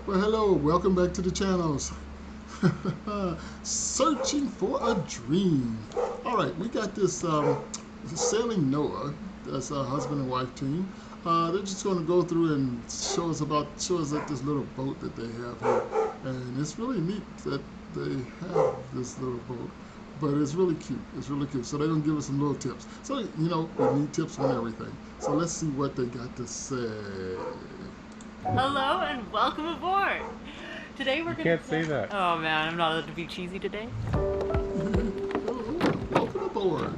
Well, hello, welcome back to the channels. Searching for a dream. All right, we got this Sailing Noah. That's a husband and wife team. They're just going to go through and show us like this little boat that they have here, and it's really neat that they have this little boat. But it's really cute. It's really cute. So they're gonna give us some little tips. So you know we need tips on everything. So let's see what they got to say. Hello and welcome aboard. Today we're gonna. Can't say that. Oh man, I'm not allowed to be cheesy today. Welcome aboard.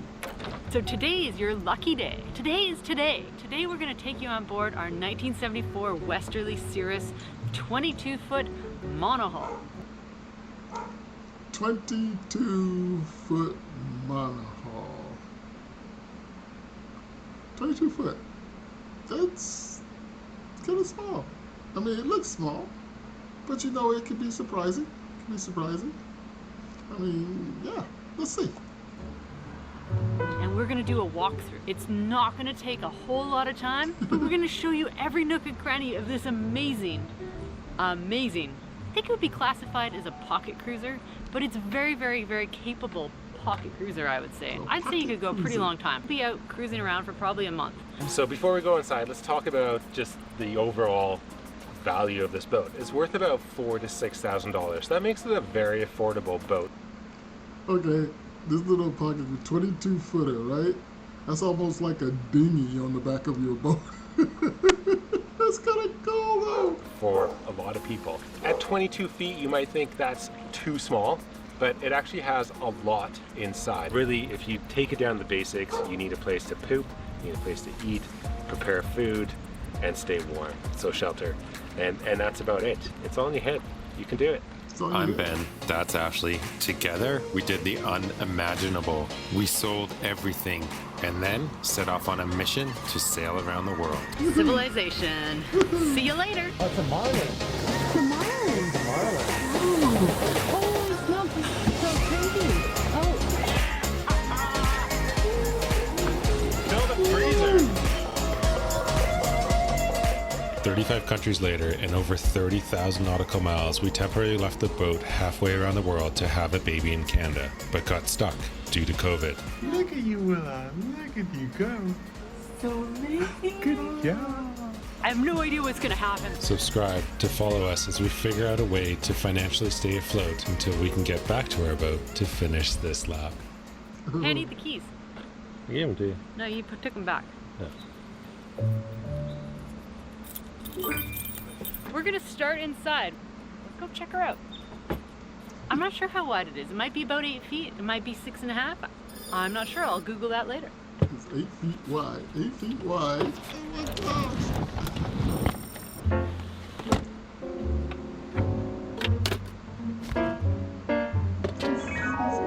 So today is your lucky day. Today is today. Today we're gonna take you on board our 1974 Westerly Cirrus 22-foot monohull. 22-foot monohull. 22 foot. That's kind of small. I mean, it looks small, but you know, it could be surprising. It could be surprising. I mean, yeah, let's see. And we're gonna do a walkthrough. It's not gonna take a whole lot of time, but we're gonna show you every nook and cranny of this amazing, I think it would be classified as a pocket cruiser, but it's very, very, very capable pocket cruiser, I would say. I'd say you could go a pretty long time. Be out cruising around for probably a month. So before we go inside, let's talk about just the overall value of this boat. It's worth about $4,000 to $6,000. That makes it a very affordable boat. Okay, this little pocket, 22 footer, right? That's almost like a dinghy on the back of your boat. That's kind of cool though. For a lot of people. At 22 feet, you might think that's too small, but it actually has a lot inside. Really, if you take it down to the basics, you need a place to poop, you need a place to eat, prepare food, and stay warm, so shelter. And that's about it. It's all in your head. You can do it. I'm Ben, that's Ashley. Together, we did the unimaginable. We sold everything and then set off on a mission to sail around the world. Civilization. See you later. Oh, it's a marlin. It's a marlin. It's a marlin. Oh, it smells so crazy. Oh. Fill the freezer. 35 countries later and over 30,000 nautical miles, we temporarily left the boat halfway around the world to have a baby in Canada, but got stuck due to COVID. Look at you, Willa. Look at you go. So amazing. Good job. I have no idea what's gonna happen. Subscribe to follow us as we figure out a way to financially stay afloat until we can get back to our boat to finish this lap. Hey, I need the keys. I gave them to you. No, you took them back. Yeah. We're gonna start inside. Let's go check her out. I'm not sure how wide it is. It might be about 8 feet. It might be 6.5. I'm not sure. I'll Google that later. It's 8 feet wide. 8 feet wide. Oh my gosh.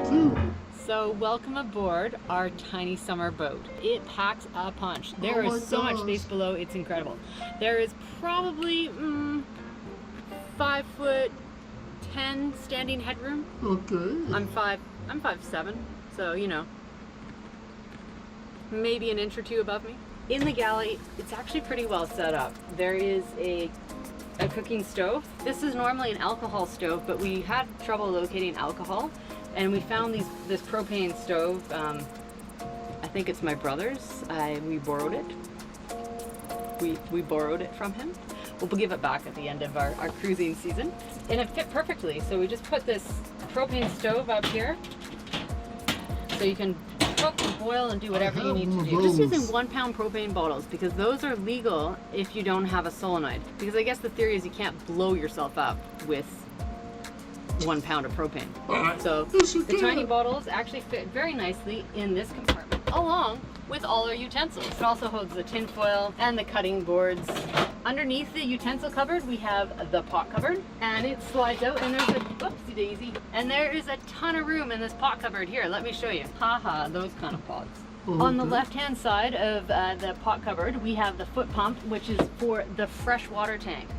Cute. So welcome aboard our tiny summer boat. It packs a punch. There Oh my is so much gosh. space below, it's incredible. There is probably 5'10" standing headroom. Okay. I'm 5'7", so you know, maybe an inch or two above me. In the galley, it's actually pretty well set up. There is a cooking stove. This is normally an alcohol stove, but we had trouble locating alcohol. And we found this propane stove. I think it's my brother's. We borrowed it. We borrowed it from him. We'll give it back at the end of our cruising season. And it fit perfectly. So we just put this propane stove up here. So you can cook and boil and do whatever you need to do. Just using 1 pound propane bottles because those are legal if you don't have a solenoid. Because I guess the theory is you can't blow yourself up with 1 pound of propane. So the tiny bottles actually fit very nicely in this compartment along with all our utensils. It also holds the tin foil and the cutting boards. Underneath the utensil cupboard we have the pot cupboard and it slides out and there's a whoopsie daisy and there is a ton of room in this pot cupboard. Here, let me show you. Haha, those kind of pots. On the left hand side of the pot cupboard we have the foot pump, which is for the fresh water tank.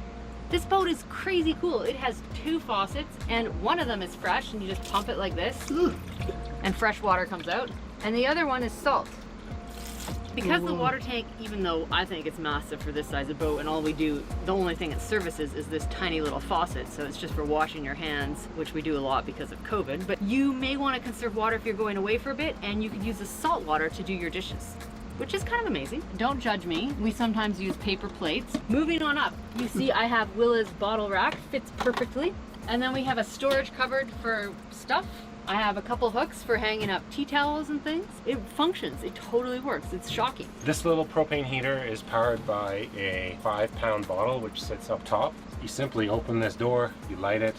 This boat is crazy cool. It has 2 faucets and one of them is fresh and you just pump it like this and fresh water comes out. And the other one is salt. Because Oh, the wow. water tank, even though I think it's massive for this size of boat, and all we do, the only thing it services is this tiny little faucet, so it's just for washing your hands, which we do a lot because of COVID. But you may want to conserve water if you're going away for a bit, and you could use the salt water to do your dishes, which is kind of amazing. Don't judge me. We sometimes use paper plates. Moving on up, you see I have Willa's bottle rack, fits perfectly. And then we have a storage cupboard for stuff. I have a couple hooks for hanging up tea towels and things. It functions, it totally works. It's shocking. This little propane heater is powered by a 5-pound bottle which sits up top. You simply open this door, you light it,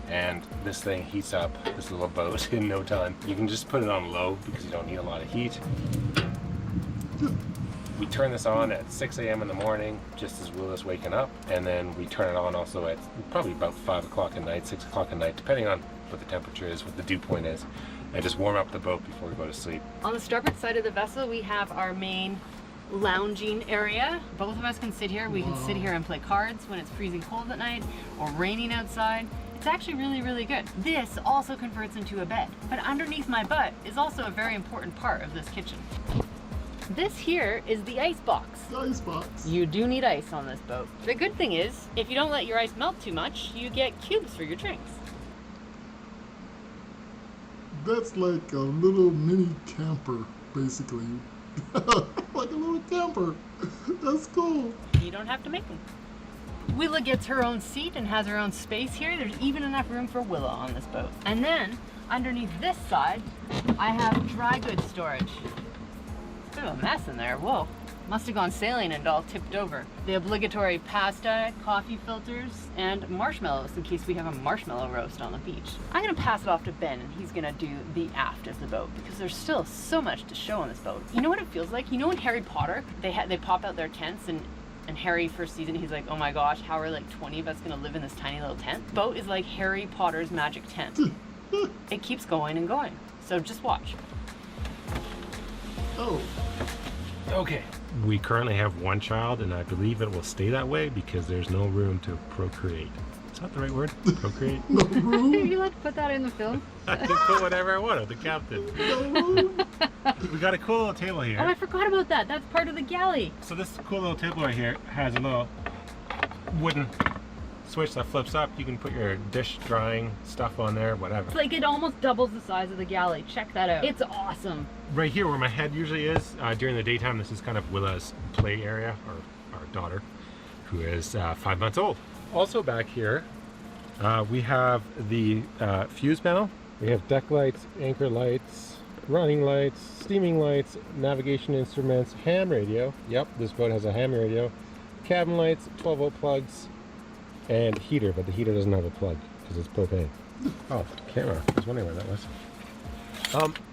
and this thing heats up this little boat in no time. You can just put it on low because you don't need a lot of heat. We turn this on at 6 a.m. in the morning, just as Will is waking up, and then we turn it on also at probably about 5 o'clock at night, 6 o'clock at night, depending on what the temperature is, what the dew point is, and just warm up the boat before we go to sleep. On the starboard side of the vessel, we have our main lounging area. Both of us can sit here. We can sit here and play cards when it's freezing cold at night or raining outside. It's actually really, really good. This also converts into a bed, but underneath my butt is also a very important part of this kitchen. This here is the ice box. The ice box. You do need ice on this boat. The good thing is, if you don't let your ice melt too much, you get cubes for your drinks. That's like a little mini camper, basically. Like a little camper. That's cool. You don't have to make them. Willa gets her own seat and has her own space here. There's even enough room for Willa on this boat. And then, underneath this side, I have dry goods storage. Bit of a mess in there. Whoa. Must have gone sailing and all tipped over. The obligatory pasta, coffee filters, and marshmallows in case we have a marshmallow roast on the beach. I'm gonna pass it off to Ben and he's gonna do the aft of the boat because there's still so much to show on this boat. You know what it feels like? You know in Harry Potter, they pop out their tents and Harry first season, he's like, oh my gosh, how are like 20 of us gonna live in this tiny little tent? Boat is like Harry Potter's magic tent. It keeps going and going. So just watch. Oh, Okay. We currently have one child, and I believe it will stay that way because there's no room to procreate. Is that the right word? Procreate? no room. You like to put that in the film? I can put whatever I want. I'm the captain. No room. We got a cool little table Oh, I here. forgot about that. That's part of the galley. So this cool little table right here has a little wooden switch that flips up. You can put your dish drying stuff on there, whatever. It's like it almost doubles the size of the galley. Check that out. It's awesome. Right here where my head usually is, during the daytime, this is kind of Willa's play area, or our daughter, who is 5 months old. Also back here, we have the fuse panel. We have deck lights, anchor lights, running lights, steaming lights, navigation instruments, ham radio. Yep, this boat has a ham radio. Cabin lights, 12-volt plugs, and heater, but the heater doesn't have a plug because it's propane. Oh, camera. I was wondering where that was.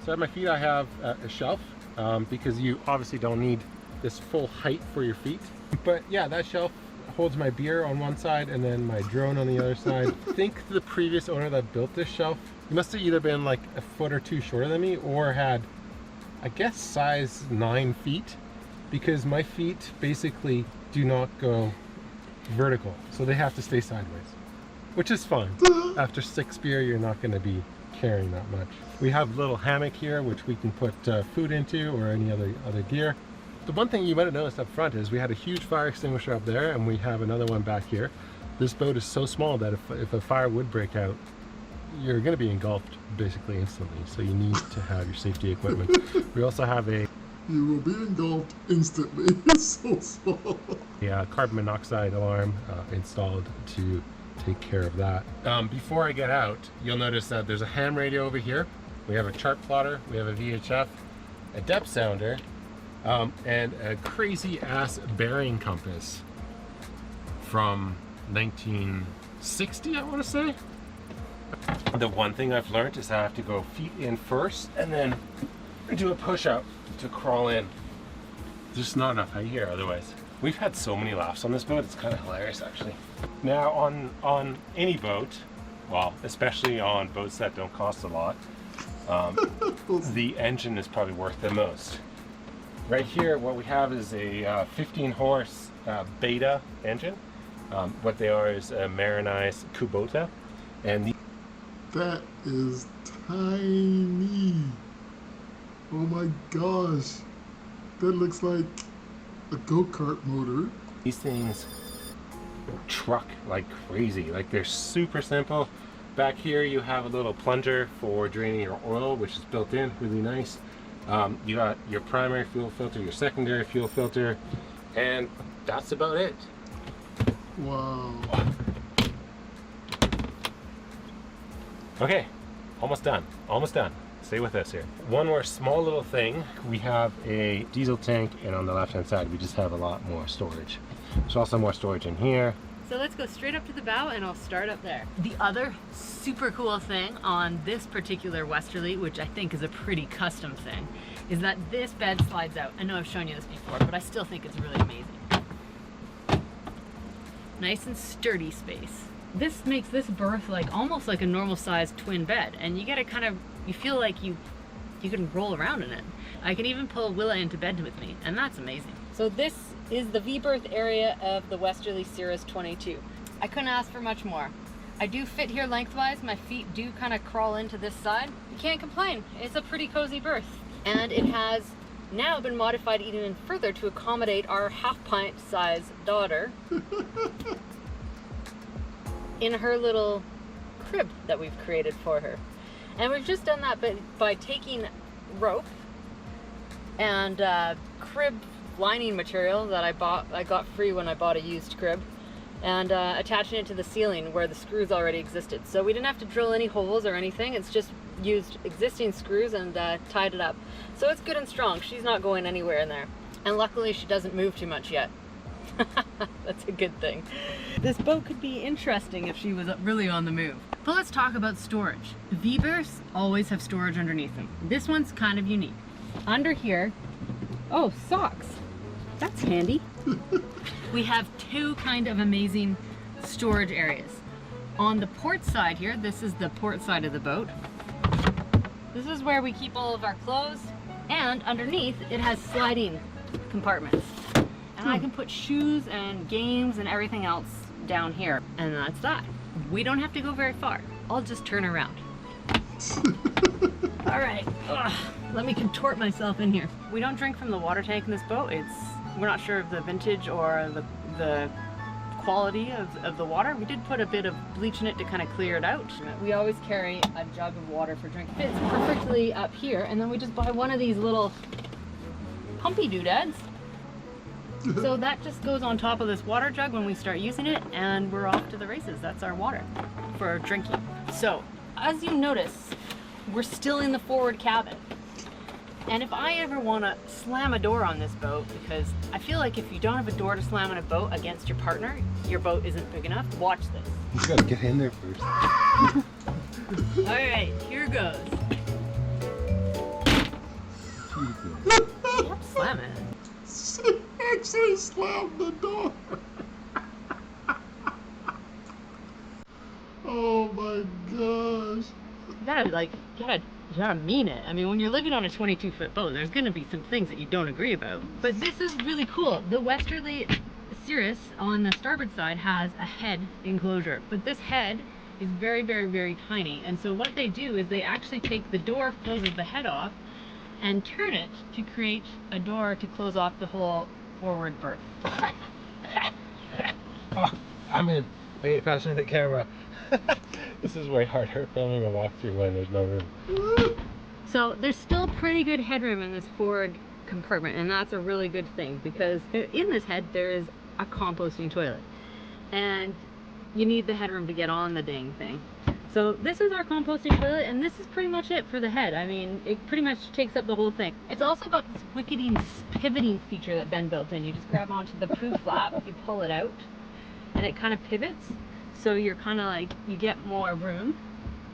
So at my feet I have a shelf because you obviously don't need this full height for your feet. But yeah, that shelf holds my beer on one side and then my drone on the other side. I think the previous owner that built this shelf, he must have either been like a foot or two shorter than me or had, I guess, size 9 feet, because my feet basically do not go vertical, so they have to stay sideways, which is fine. After 6 beer, you're not going to be carrying that much. We have a little hammock here which we can put food into or any other gear. The one thing you might have noticed up front is we had a huge fire extinguisher up there and we have another one back here. This boat is so small that if a fire would break out, you're going to be engulfed basically instantly, so you need to have your safety equipment. We also have a You will be engulfed instantly. It's so small. carbon monoxide alarm installed to take care of that. Before I get out, you'll notice that there's a ham radio over here. We have a chart plotter, we have a VHF, a depth sounder, and a crazy ass bearing compass from 1960, I want to say. The one thing I've learned is I have to go feet in first and then do a push-up to crawl in. There's not enough height here otherwise. We've had so many laughs on this boat, it's kind of hilarious actually. Now on any boat, well, especially on boats that don't cost a lot, the engine is probably worth the most. Right here, what we have is a 15 horse Beta engine. What they are is a Marinized Kubota, and That is tiny. Oh my gosh. That looks like a go-kart motor. These things truck like crazy. Like they're super simple. Back here you have a little plunger for draining your oil, which is built in, really nice. You got your primary fuel filter, your secondary fuel filter, and that's about it. Wow. Okay, almost done, almost done. Stay with us here. One more small little thing. We have a diesel tank, and on the left-hand side, we just have a lot more storage. There's also more storage in here. So let's go straight up to the bow and I'll start up there. The other super cool thing on this particular westerly, which I think is a pretty custom thing, is that this bed slides out. I know I've shown you this before, but I still think it's really amazing. Nice and sturdy space. This makes this berth like almost like a normal sized twin bed, and you get a kind of, you feel like you can roll around in it. I can even pull Willa into bed with me, and that's amazing. So this is the V-berth area of the Westerly Cirrus 22. I couldn't ask for much more. I do fit here lengthwise. My feet do kind of crawl into this side. You can't complain. It's a pretty cozy berth. And it has now been modified even further to accommodate our half-pint size daughter in her little crib that we've created for her. And we've just done that by taking rope and crib lining material that I got free when I bought a used crib, and attaching it to the ceiling where the screws already existed. So we didn't have to drill any holes or anything. It's just used existing screws and tied it up. So it's good and strong. She's not going anywhere in there. And luckily she doesn't move too much yet. That's a good thing. This boat could be interesting if she was really on the move. But let's talk about storage. V-berths always have storage underneath them. This one's kind of unique. Under here, oh, socks. That's handy. We have two kind of amazing storage areas. On the port side here, this is the port side of the boat. This is where we keep all of our clothes, and underneath it has sliding compartments. And I can put shoes and games and everything else down here. And that's that. We don't have to go very far. I'll just turn around. All right, let me contort myself in here. We don't drink from the water tank in this boat. We're not sure of the vintage or the quality of the water. We did put a bit of bleach in it to kind of clear it out. We always carry a jug of water for drinking. Fits perfectly up here, and then we just buy one of these little pumpy doodads. So that just goes on top of this water jug when we start using it, and we're off to the races. That's our water for drinking. So, as you notice, we're still in the forward cabin. And if I ever want to slam a door on this boat, because I feel like if you don't have a door to slam on a boat against your partner, your boat isn't big enough. Watch this. You gotta get in there first. All right, here goes. Yep, slam it. She actually slammed the door. Oh my gosh. You gotta mean it. I mean, when you're living on a 22-foot boat, there's gonna be some things that you don't agree about. But this is really cool. The Westerly Cirrus on the starboard side has a head enclosure, but this head is very, very, very tiny. And so what they do is they actually take the door, closes the head off, and turn it to create a door to close off the whole forward berth. Oh, I'm in. Wait, passing the camera. This is way harder filming a walkthrough when there's no room. So there's still pretty good headroom in this forward compartment, and that's a really good thing, because in this head there is a composting toilet, and you need the headroom to get on the dang thing. So this is our composting toilet, and this is pretty much it for the head. I mean, it pretty much takes up the whole thing. It's also got this wicked pivoting feature that Ben built in. You just grab onto the poo flap, you pull it out, and it kind of pivots. So you're kind of like, you get more room,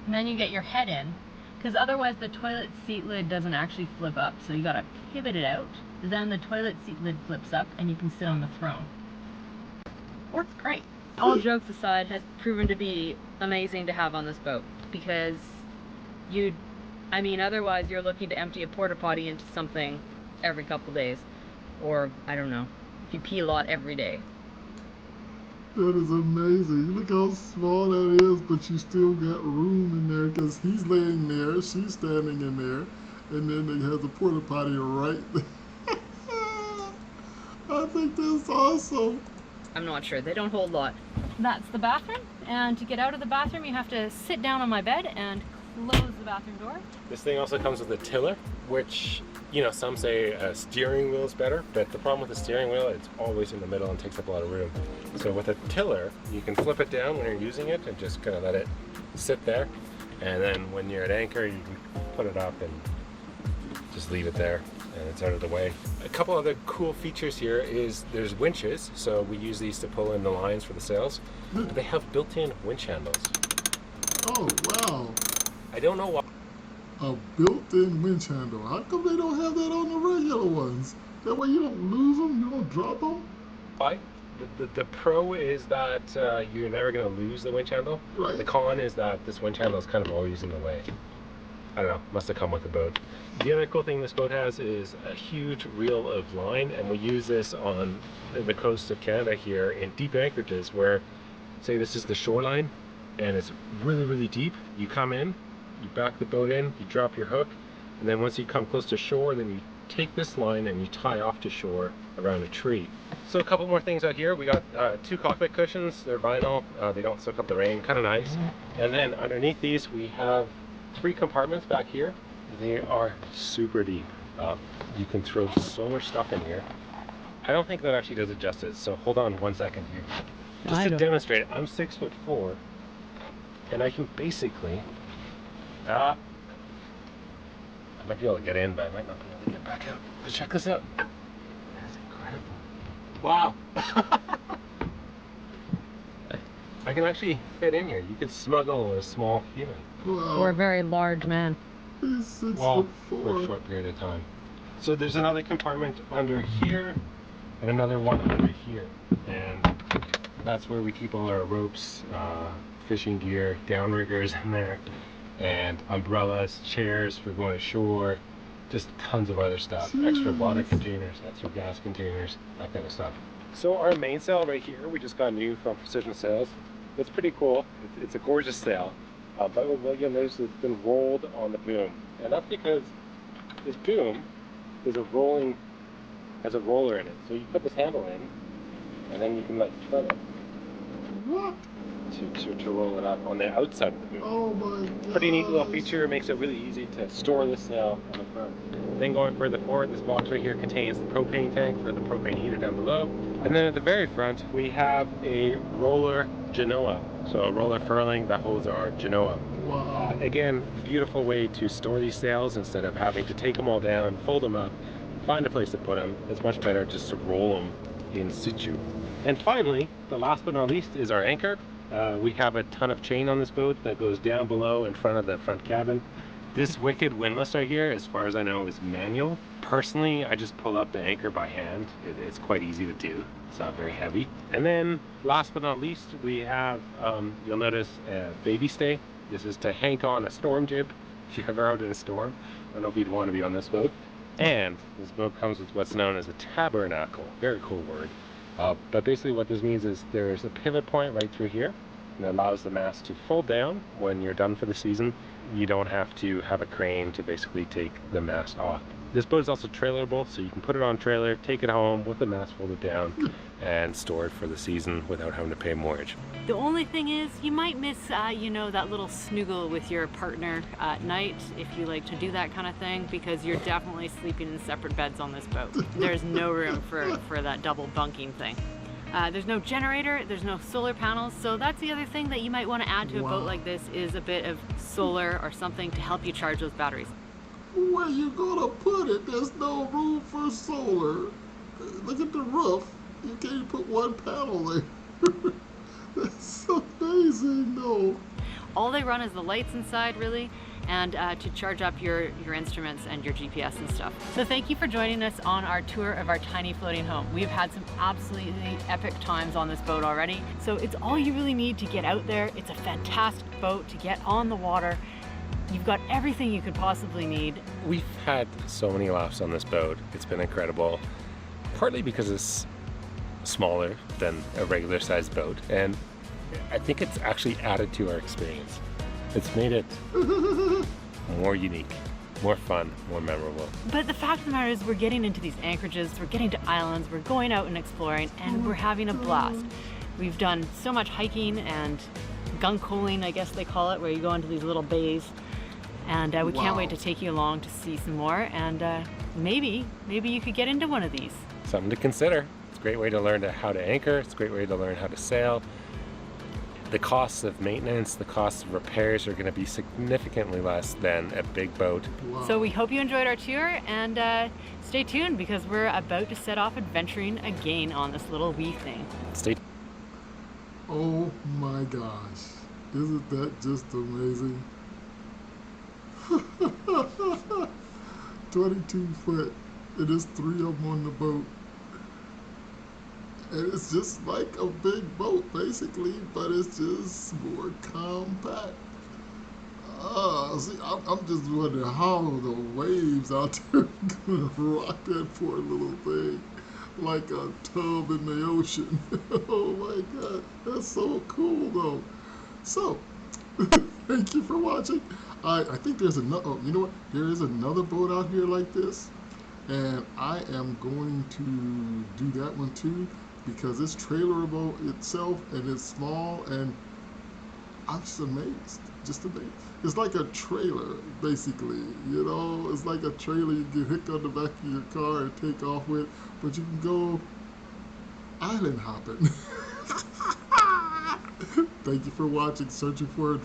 and then you get your head in, because otherwise the toilet seat lid doesn't actually flip up. So you gotta pivot it out, then the toilet seat lid flips up, and you can sit on the throne. Works great. All jokes aside, has proven to be amazing to have on this boat, because otherwise you're looking to empty a porta potty into something every couple days, or I don't know, if you pee a lot every day. That is amazing. Look how small that is, but you still got room in there, because he's laying there, she's standing in there, and then they have the porta potty right there. think that's awesome. I'm not sure. They don't hold a lot. That's the bathroom. And to get out of the bathroom, you have to sit down on my bed and close the bathroom door. This thing also comes with a tiller, which, you know, some say a steering wheel is better, but the problem with the steering wheel, it's always in the middle and takes up a lot of room. So with a tiller, you can flip it down when you're using it and just kind of let it sit there. And then when you're at anchor, you can put it up and just leave it there and it's out of the way. A couple other cool features here is there's winches. So we use these to pull in the lines for the sails. But they have built-in winch handles. Oh, wow. I don't know why. A built-in winch handle. How come they don't have that on the regular ones? That way you don't lose them, you don't drop them? Why? The pro is that you're never going to lose the winch handle. Right. The con is that this winch handle is kind of always in the way. I don't know, must have come with the boat. The other cool thing this boat has is a huge reel of line, and we use this on the coast of Canada here in deep anchorages where, say this is the shoreline and it's really, really deep. You come in, you back the boat in, you drop your hook, and then once you come close to shore, then you take this line and you tie off to shore around a tree. So a couple more things out here. We got 2 cockpit cushions. They're vinyl. They don't soak up the rain. Kind of nice. And then underneath these, we have 3 compartments back here. They are super deep. You can throw so much stuff in here. I don't think that actually does it justice. So hold on 1 second here. Just to demonstrate, I'm 6'4", and I can basically. I might be able to get in, but I might not be able to get back out. But check this out. That's incredible. Wow. I can actually fit in here. You could smuggle a small human. Wow. Or a very large man. He's 6'4". For a short period of time. So there's another compartment under here and another one under here. And that's where we keep all our ropes, fishing gear, downriggers in there, and umbrellas, chairs for going ashore, just tons of other stuff. Extra water containers, extra gas containers, that kind of stuff. So our mainsail right here, we just got new from Precision Sails. It's pretty cool. It's a gorgeous sail. But what you'll notice is it's been rolled on the boom. And that's because this boom is has a roller in it. So you put this handle in, and then you can like turn it. What? To roll it up on the outside of the boom. Oh my god. Pretty neat little feature. Makes it really easy to store the sail on the front. Then going further forward, this box right here contains the propane tank for the propane heater down below. And then at the very front, we have a roller genoa. So a roller furling that holds our genoa. Wow. Again, beautiful way to store these sails instead of having to take them all down, fold them up, find a place to put them. It's much better just to roll them in situ. And finally, the last but not least is our anchor. We have a ton of chain on this boat that goes down below in front of the front cabin. This wicked windlass right here, as far as I know, is manual. Personally, I just pull up the anchor by hand. It's quite easy to do. It's not very heavy. And then, last but not least, we have, you'll notice, a baby stay. This is to hang on a storm jib if you're ever out in a storm. I don't know if you'd want to be on this boat. And this boat comes with what's known as a tabernacle. Very cool word. But basically what this means is there's a pivot point right through here, and it allows the mast to fold down when you're done for the season. You don't have to have a crane to basically take the mast off. This boat is also trailerable, so you can put it on a trailer, take it home with the mast folded down, and store it for the season without having to pay mortgage. The only thing is, you might miss, you know, that little snuggle with your partner at night if you like to do that kind of thing, because you're definitely sleeping in separate beds on this boat. There's no room for that double bunking thing. There's no generator, there's no solar panels, so that's the other thing that you might want to add to a boat like this is a bit of solar or something to help you charge those batteries. Where you gonna put it? There's no room for solar. Look at the roof. You can't put one panel there. That's amazing, though. All they run is the lights inside, really, and to charge up your instruments and your GPS and stuff. So thank you for joining us on our tour of our tiny floating home. We've had some absolutely epic times on this boat already. So it's all you really need to get out there. It's a fantastic boat to get on the water. You've got everything you could possibly need. We've had so many laughs on this boat. It's been incredible, partly because it's smaller than a regular sized boat, and I think it's actually added to our experience. It's made it more unique. more fun, more memorable. But the fact of the matter is we're getting into these anchorages, we're getting to islands, we're going out and exploring, and we're having a blast. We've done so much hiking and guncoling, I guess they call it, where you go into these little bays. And we can't wait to take you along to see some more. And maybe you could get into one of these. Something to consider. It's a great way to learn how to anchor. It's a great way to learn how to sail. The costs of maintenance, the costs of repairs are going to be significantly less than a big boat. Wow. So we hope you enjoyed our tour, and stay tuned because we're about to set off adventuring again on this little wee thing. Stay Oh my gosh. Isn't that just amazing? 22 foot. It is 3 of them on the boat. And it's just like a big boat basically, but it's just more compact. See, I'm just wondering how the waves out there are gonna rock that poor little thing like a tub in the ocean. Oh my God, that's so cool though. So, thank you for watching. I think there's another, oh, you know what? There is another boat out here like this, and I am going to do that one too because it's trailerable itself and it's small, and I'm just amazed. Just amazed. It's like a trailer, basically. You know, it's like a trailer you can hook on the back of your car and take off with, but you can go island hopping. Thank you for watching Searching for